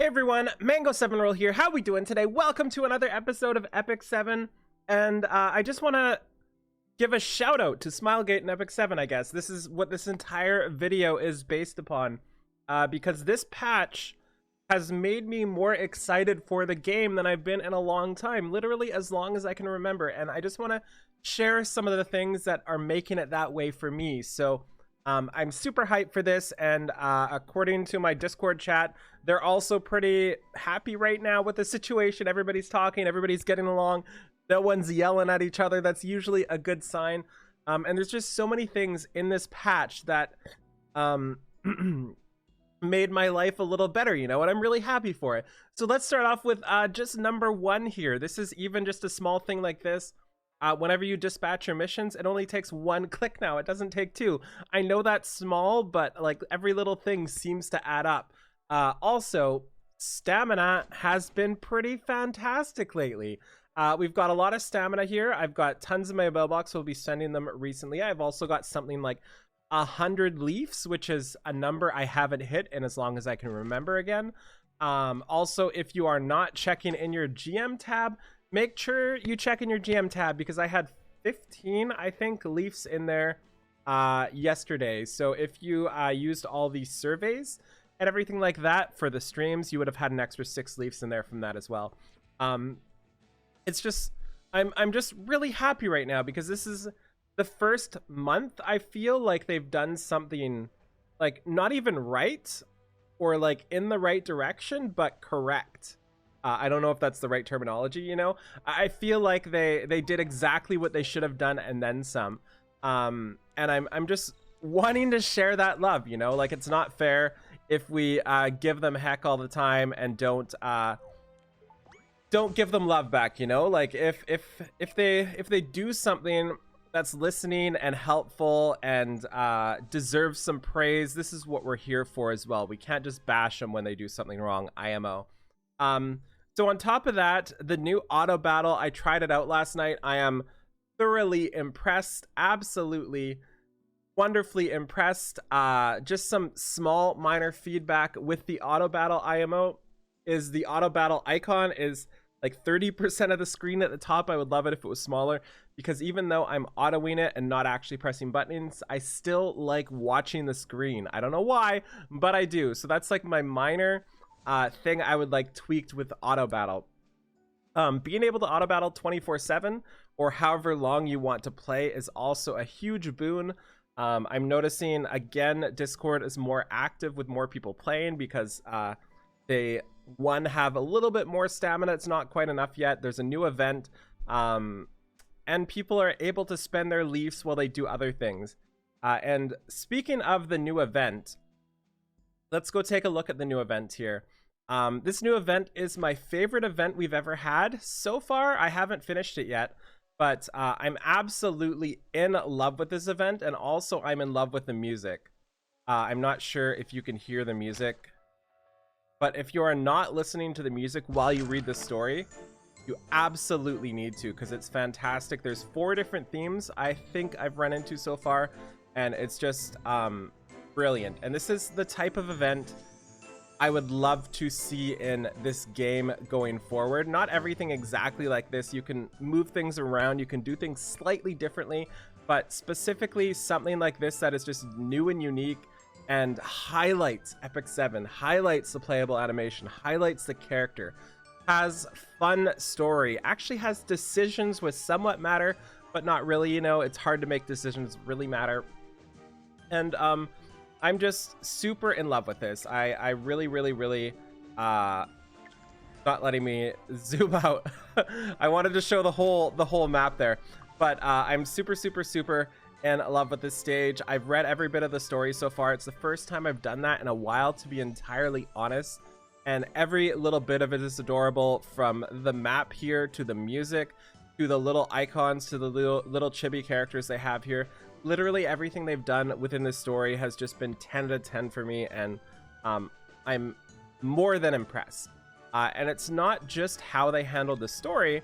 everyone, Mango7Roll here. How we doing today? Welcome to another episode of Epic 7. And I just want to give a shout out to Smilegate and Epic 7, I guess. This is what this entire video is based upon. Because this patch has made me more excited for the game than I've been in a long time. Literally as long as I can remember. And I just want to share some of the things that are making it that way for me. So I'm super hyped for this, and according to my Discord chat, they're also pretty happy right now with the situation. Everybody's talking, everybody's getting along, no one's yelling at each other. That's usually a good sign. And there's just so many things in this patch that made my life a little better, you know, and I'm really happy for it. So let's start off with just number 1 here. This is even just a small thing like this. Whenever you dispatch your missions, it only takes 1 click now. It doesn't take 2. I know that's small, but like every little thing seems to add up. Also, stamina has been pretty fantastic lately. We've got a lot of stamina here. I've got tons in my mailbox. We'll be sending them recently. I've also got something like 100 leaves, which is a number I haven't hit in as long as I can remember again. Also, if you are not checking in your GM tab, make sure you check in your GM tab, because I had 15, I think, leafs in there yesterday. So if you used all these surveys and everything like that for the streams, you would have had an extra 6 leafs in there from that as well. It's just, I'm just really happy right now, because this is the first month I feel like they've done something like not even right or like in the right direction, but correct. I don't know if that's the right terminology, you know. I feel like they did exactly what they should have done and then some. And I'm just wanting to share that love, you know. Like, it's not fair if we give them heck all the time and don't give them love back, you know. Like, if they do something that's listening and helpful and deserves some praise, this is what we're here for as well. We can't just bash them when they do something wrong. IMO. So on top of that, the new auto battle, I tried it out last night. I am thoroughly impressed, absolutely wonderfully impressed. Just some small minor feedback with the auto battle IMO is the auto battle icon is like 30% of the screen at the top. I would love it if it was smaller, because even though I'm autoing it and not actually pressing buttons, I still like watching the screen. I don't know why, but I do. So that's like my minor thing I would like tweaked with auto battle. Being able to auto battle 24/7 or however long you want to play is also a huge boon. I'm noticing again Discord is more active with more people playing, because they have a little bit more stamina. It's not quite enough yet. There's a new event, and people are able to spend their leaves while they do other things. And speaking of the new event, let's go take a look at the new event here. This new event is my favorite event we've ever had so far. I haven't finished it yet, but I'm absolutely in love with this event, and also I'm in love with the music. I'm not sure if you can hear the music, but if you are not listening to the music while you read the story, you absolutely need to, because it's fantastic. There's 4 different themes I think I've run into so far, and it's just brilliant. And this is the type of event I would love to see in this game going forward. Not everything exactly like this. You can move things around, you can do things slightly differently, but specifically something like this that is just new and unique and highlights Epic 7, highlights the playable animation, highlights the character, has fun story, actually has decisions which somewhat matter, but not really, you know. It's hard to make decisions really matter. And I'm just super in love with this. I really not letting me zoom out. I wanted to show the whole map there, but I'm super in love with this stage. I've read every bit of the story so far. It's the first time I've done that in a while, to be entirely honest, and every little bit of it is adorable, from the map here to the music to the little icons to the little chibi characters they have here. Literally everything they've done within this story has just been 10 out of 10 for me, and I'm more than impressed. And it's not just how they handled the story,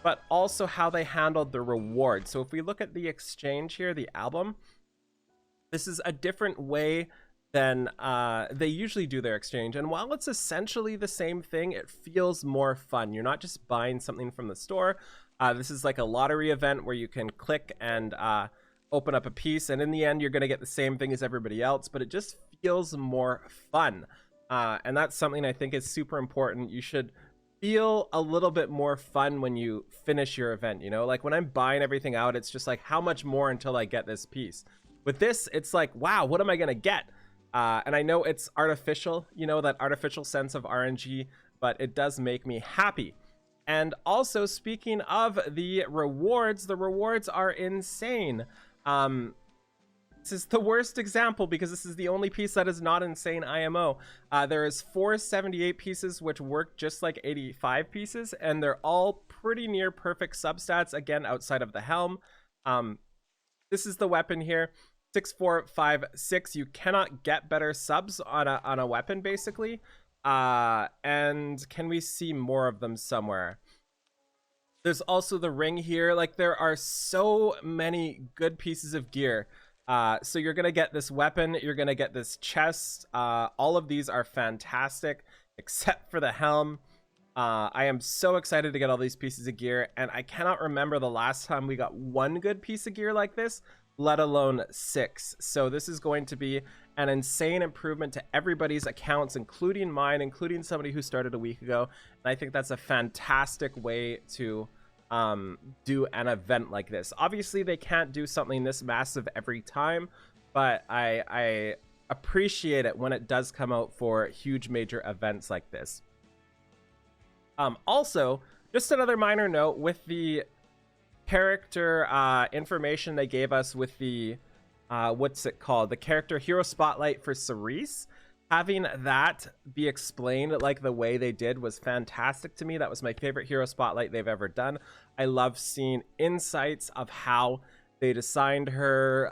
but also how they handled the reward. So if we look at the exchange here, the album, this is a different way then they usually do their exchange. And while it's essentially the same thing, it feels more fun. You're not just buying something from the store. This is like a lottery event where you can click and open up a piece, and in the end, you're going to get the same thing as everybody else, but it just feels more fun. And that's something I think is super important. You should feel a little bit more fun when you finish your event, you know? Like when I'm buying everything out, it's just like, how much more until I get this piece? With this, it's like, wow, what am I going to get? And I know it's artificial, you know, that artificial sense of RNG, but it does make me happy. And also, speaking of the rewards are insane. This is the worst example because this is the only piece that is not insane IMO. There is 478 pieces, which work just like 85 pieces, and they're all pretty near perfect substats, again, outside of the helm. This is the weapon here. 6456. You cannot get better subs on a weapon, basically. And can we see more of them somewhere? There's also the ring here. Like, there are so many good pieces of gear. So you're gonna get this weapon, you're gonna get this chest. All of these are fantastic except for the helm. I am so excited to get all these pieces of gear, and I cannot remember the last time we got one good piece of gear like this, let alone 6. So this is going to be an insane improvement to everybody's accounts, including mine, including somebody who started a week ago. And I think that's a fantastic way to do an event like this. Obviously, they can't do something this massive every time, but I appreciate it when it does come out for huge major events like this. Also, just another minor note with the character information they gave us with the what's it called, the character hero spotlight for Cerise. Having that be explained like the way they did was fantastic to me. That was my favorite hero spotlight they've ever done. I love seeing insights of how they designed her,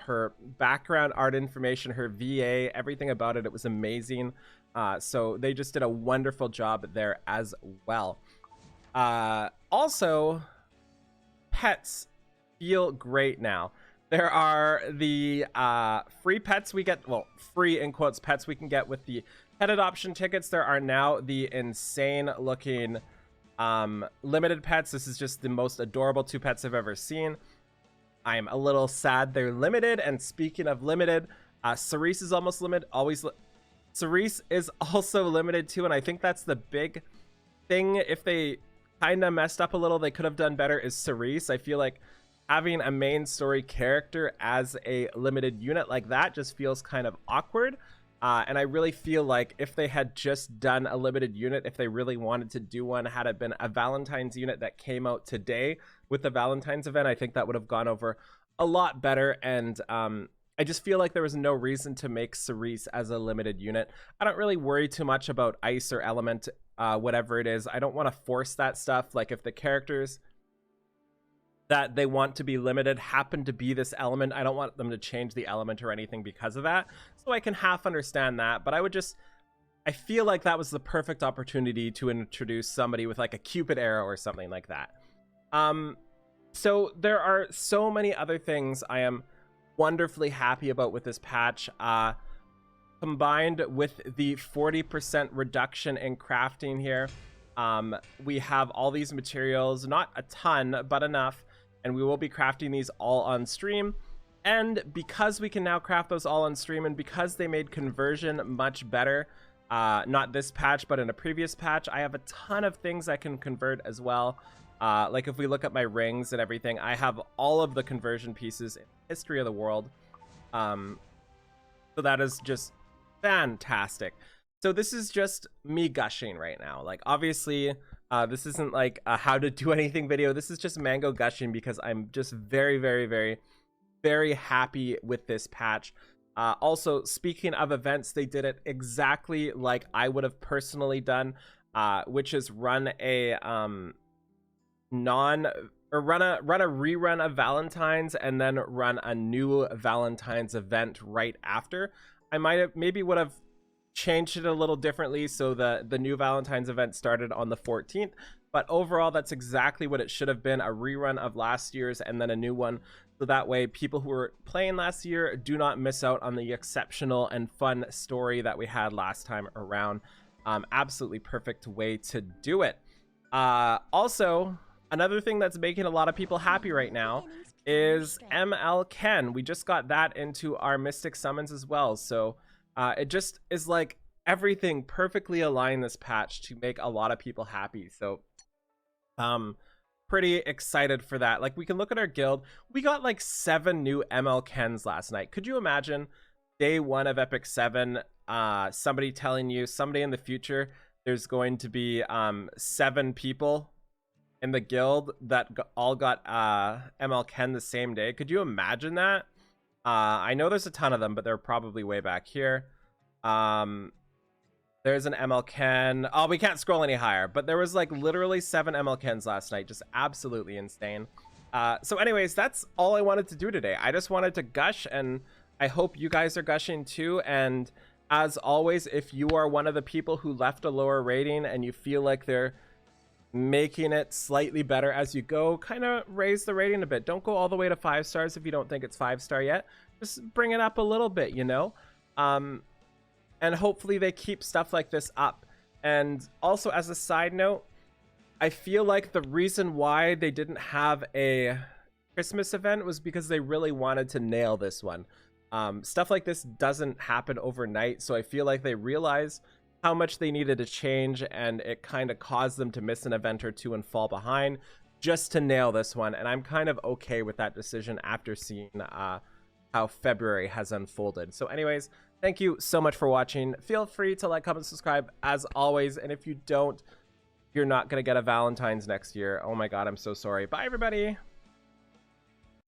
her background art information, her VA, everything about it. It was amazing. So they just did a wonderful job there as well. Also, pets feel great now. There are the free pets we get, well, free in quotes pets we can get with the pet adoption tickets. There are now the insane looking limited pets. This is just the most adorable 2 pets I've ever seen. I'm a little sad they're limited. And speaking of limited, Cerise is almost limited. Cerise is also limited too, and I think that's the big thing. If they kind of messed up a little, they could have done better, is Cerise. I feel like having a main story character as a limited unit like that just feels kind of awkward. And I really feel like if they had just done a limited unit, if they really wanted to do one, had it been a Valentine's unit that came out today with the Valentine's event, I think that would have gone over a lot better. And I just feel like there was no reason to make Cerise as a limited unit. I don't really worry too much about ice or element, whatever it is. I don't want to force that stuff. Like if the characters that they want to be limited happen to be this element, I don't want them to change the element or anything because of that. So I can half understand that, but I feel like that was the perfect opportunity to introduce somebody with like a Cupid arrow or something like that. So there are so many other things I am wonderfully happy about with this patch, combined with the 40% reduction in crafting here. We have all these materials, not a ton, but enough, and we will be crafting these all on stream. And because we can now craft those all on stream, and because they made conversion much better, not this patch, but in a previous patch, I have a ton of things I can convert as well. Like if we look at my rings and everything, I have all of the conversion pieces in history of the world. So that is just fantastic. So this is just me gushing right now. Like obviously this isn't like a how to do anything video. This is just Mango gushing because I'm just very, very, very, very happy with this patch. Also, speaking of events, they did it exactly like I would have personally done, which is run a run a rerun of Valentine's and then run a new Valentine's event right after. I maybe would have changed it a little differently, so the new Valentine's event started on the 14th, But overall, that's exactly what it should have been, a rerun of last year's and then a new one. So that way people who were playing last year do not miss out on the exceptional and fun story that we had last time around. Absolutely perfect way to do it. Also, another thing that's making a lot of people happy right now is ML Ken. We just got that into our Mystic Summons as well. So it just is like everything perfectly aligned this patch to make a lot of people happy. So pretty excited for that. Like, we can look at our guild. We got like 7 new ML Kens last night. Could you imagine day 1 of Epic 7, somebody telling you someday in the future there's going to be 7 people in the guild that all got ML Ken the same day? Could you imagine that? I know there's a ton of them, but they're probably way back here. There's an ML Ken. Oh, we can't scroll any higher, but there was like literally 7 ML Kens last night. Just absolutely insane. So anyways, that's all I wanted to do today. I just wanted to gush, and I hope you guys are gushing too. And as always, if you are one of the people who left a lower rating and you feel like they're making it slightly better as you go, kind of raise the rating a bit. Don't go all the way to 5 stars if you don't think it's 5-star yet. Just bring it up a little bit, you know? And hopefully they keep stuff like this up. And also, as a side note, I feel like the reason why they didn't have a Christmas event was because they really wanted to nail this one. Stuff like this doesn't happen overnight, so I feel like they realized how much they needed to change, and it kind of caused them to miss an event or two and fall behind just to nail this one. And I'm kind of okay with that decision after seeing how February has unfolded. So anyways, thank you so much for watching. Feel free to like, comment, subscribe as always. And if you don't, you're not going to get a Valentine's next year. Oh my God, I'm so sorry. Bye, everybody.